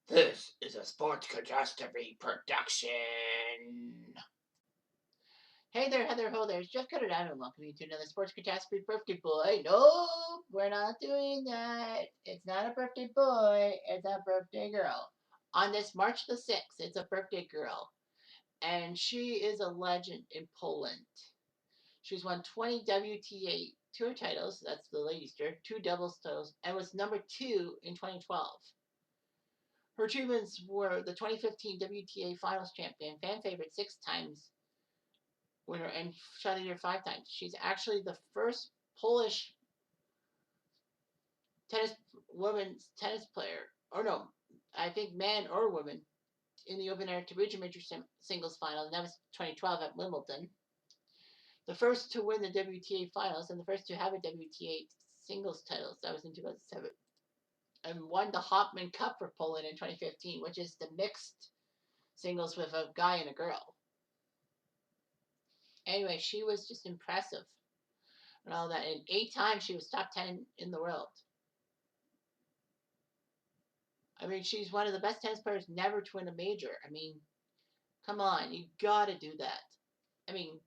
This is a Sports Catastrophe production. Hey there, Heather Ho there. It's Jeff Cutter down and welcome you to another Sports Catastrophe birthday boy. No, we're not doing that. It's not a birthday boy, it's a birthday girl. On this March the 6th, it's a birthday girl. And she is a legend in Poland. She's won 20 WTA Tour titles, that's the ladies' tour, 2 doubles titles, and was number 2 in 2012. Her achievements were the 2015 WTA Finals champion, fan favorite 6 times winner, and shot a year 5 times. She's actually the first Polish women's tennis player, or no, I think man or woman, in the open air to reach a major singles final, and that was 2012 at Wimbledon. The first to win the WTA Finals and the first to have a WTA singles title, that was in 2007. And won the Hopman Cup for Poland in 2015, which is the mixed singles with a guy and a girl. Anyway, she was just impressive and all that. And 8 times she was top 10 in the world. I mean, she's one of the best tennis players never to win a major. I mean, come on, you gotta do that. I mean,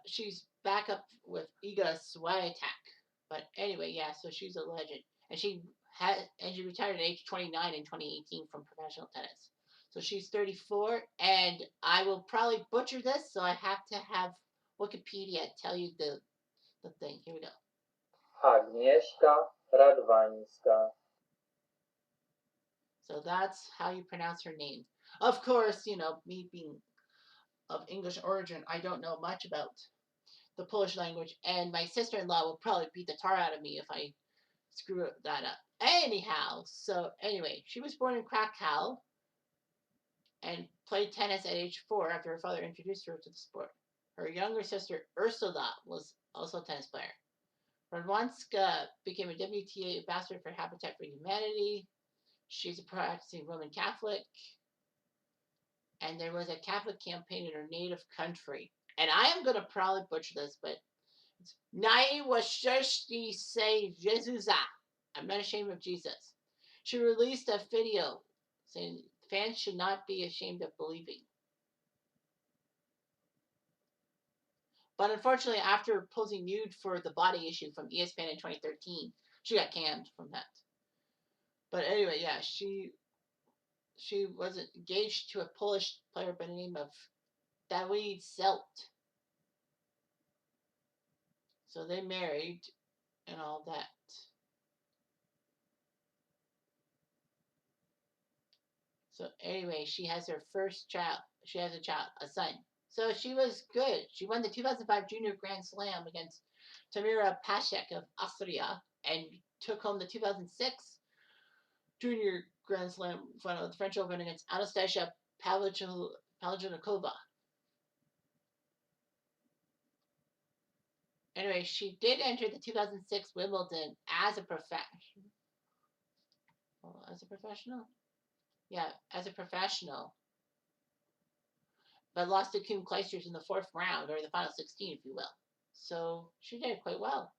she's back up with Iga Swiatek. But anyway, yeah, so she's a legend. And she retired at age 29 in 2018 from professional tennis. So she's 34, and I will probably butcher this, so I have to have Wikipedia tell you the thing. Here we go. Agnieszka Radwanska. So that's how you pronounce her name. Of course, me being of English origin, I don't know much about the Polish language, and my sister-in-law will probably beat the tar out of me if I screw that up. Anyhow, so anyway, she was born in Krakow and played tennis at age 4 after her father introduced her to the sport. Her younger sister Ursula was also a tennis player. Radwanska became a WTA ambassador for Habitat for Humanity. She's a practicing Roman Catholic. And there was a Catholic campaign in her native country. And I am going to probably butcher this, but it's Najwaszczęśliwszy say Jezusa. I'm not ashamed of Jesus. She released a video saying fans should not be ashamed of believing. But unfortunately, after posing nude for the body issue from ESPN in 2013, she got canned from that. But anyway, yeah, she was engaged to a Polish player by the name of Dawid Zelt. So they married and all that. So anyway, she has her first child. She has a son. So she was good. She won the 2005 Junior Grand Slam against Tamira Paszek of Austria and took home the 2006 Junior Grand Slam final of the French Open against Anastasia Pavlyuchenkova. Anyway, she did enter the 2006 Wimbledon as a professional. Yeah, as a professional. But lost to Kim Clijsters in the 4th round, or the final 16, if you will. So she did quite well.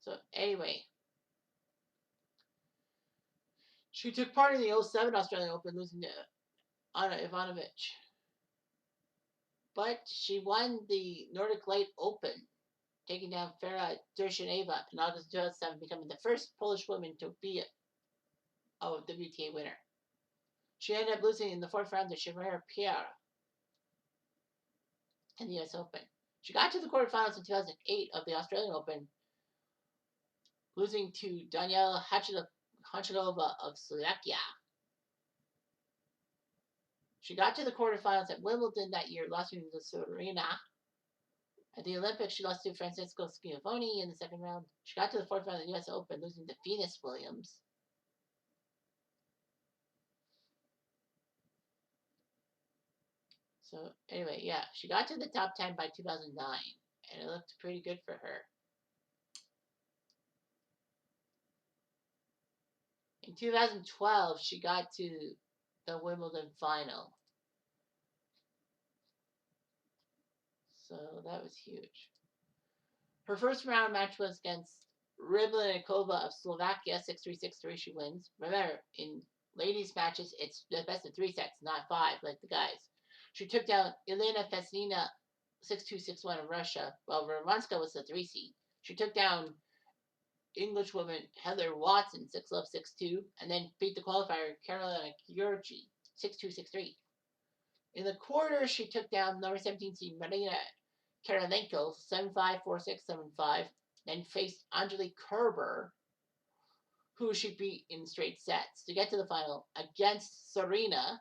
So anyway, she took part in the 07 Australian Open, losing to Ana Ivanovic. But she won the Nordic Light Open, taking down Farah Dershunova in August 2007, becoming the first Polish woman to be a WTA winner. She ended up losing in the 4th round to Shamira Pierre in the US Open. She got to the quarterfinals in 2008 of the Australian Open, losing to Daniela Hanchilova of Slovakia. She got to the quarterfinals at Wimbledon that year, losing to Serena. At the Olympics, she lost to Francisco Schiavone in the 2nd round. She got to the 4th round of the US Open, losing to Venus Williams. So anyway, yeah, she got to the top 10 by 2009, and it looked pretty good for her. In 2012, she got to the Wimbledon final. So that was huge. Her first round match was against Rybnikova of Slovakia, 6-3, 6-3. She wins. Remember, in ladies' matches, it's the best of 3 sets, not 5, like the guys. She took down Elena Vesnina 6-2, 6-1 of Russia, while Radwanska was the 3 seed. She took down Englishwoman Heather Watson 6-love, 6-2, and then beat the qualifier Carolina Giorgi 6-2, 6-3. In the quarters, she took down number 17 seed Marina Karalenko 7-5, 4-6, 7-5, then faced Angelique Kerber, who she beat in straight sets to get to the final against Serena.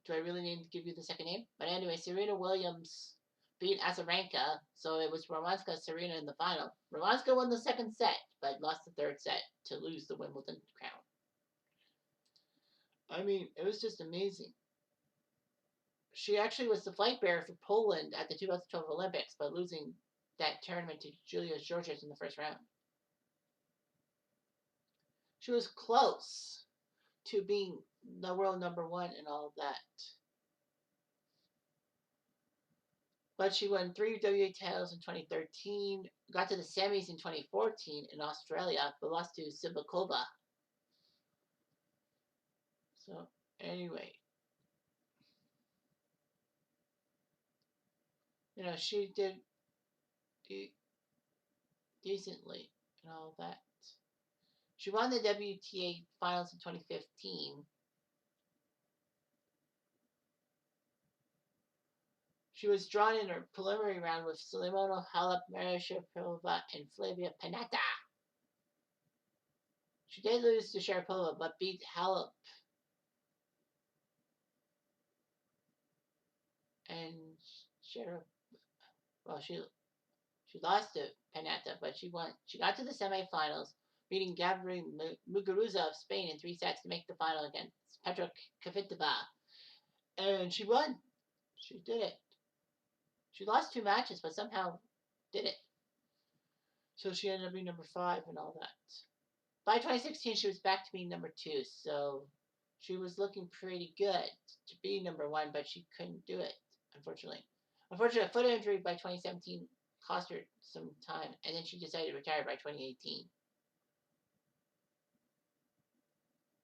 Do I really need to give you the second name? But anyway, Serena Williams beat Azarenka, so it was Radwanska Serena in the final. Radwanska won the second set, but lost the third set to lose the Wimbledon crown. I mean, it was just amazing. She actually was the flag bearer for Poland at the 2012 Olympics, but losing that tournament to Julia Georges in the first round. She was close to being the world number 1 and all of that. But she won 3 WTA titles in 2013, got to the semis in 2014 in Australia, but lost to Sibakova. So, anyway. You know, she did decently and all that. She won the WTA finals in 2015. She was drawn in her preliminary round with Simona Halep, Maria Sharapova, and Flavia Pennetta. She did lose to Sharapova, but beat Halep and Sharapova. Well, she lost to Pennetta, but she won. She got to the semifinals, beating Gabriel Muguruza of Spain in 3 sets to make the final against Petra Kvitova. And she won. She did it. She lost 2 matches, but somehow did it. So she ended up being number 5 and all that. By 2016, she was back to being number 2, so she was looking pretty good to be number 1, but she couldn't do it, unfortunately. Unfortunately, a foot injury by 2017 cost her some time, and then she decided to retire by 2018.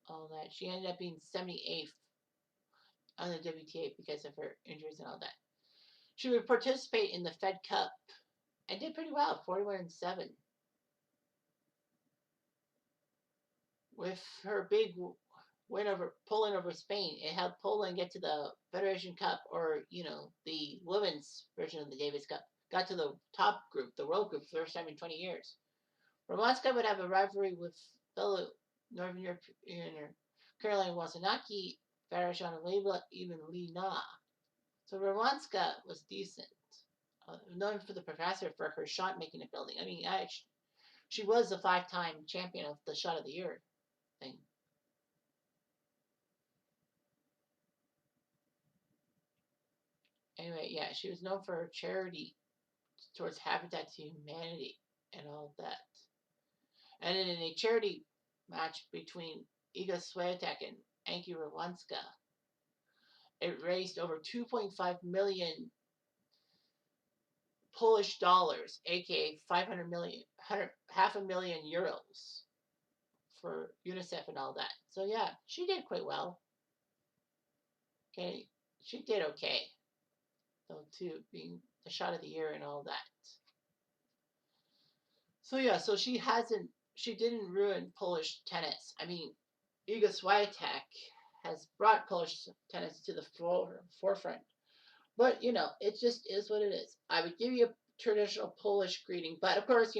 All that. She ended up being 78th on the WTA because of her injuries and all that. She would participate in the Fed Cup and did pretty well, 41-7. With her big win over Poland over Spain, it helped Poland get to the Federation Cup, or the women's version of the Davis Cup. Got to the top group, the world group, for the first time in 20 years. Radwanska would have a rivalry with fellow Northern European Caroline Wozniacki, Farashonova, even Li Na. So Radwanska was decent, known for the professor for her shot making ability. I mean, she was a 5-time champion of the shot of the year thing. Anyway, yeah, she was known for her charity towards Habitat to Humanity and all that. And in a charity match between Iga Swiatek and Anki Radwanska, it raised over 2.5 million Polish dollars, aka 500 million, half a million euros for UNICEF and all that. So yeah, she did quite well. Okay, she did okay, though, too, being the shot of the year and all that. So yeah, so she didn't ruin Polish tennis. I mean, Iga Swiatek has brought Polish tennis to the forefront. But, it just is what it is. I would give you a traditional Polish greeting, but of course,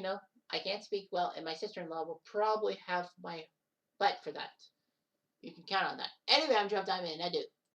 I can't speak well, and my sister-in-law will probably have my butt for that. You can count on that. Anyway, I'm Joe Diamond, and I do.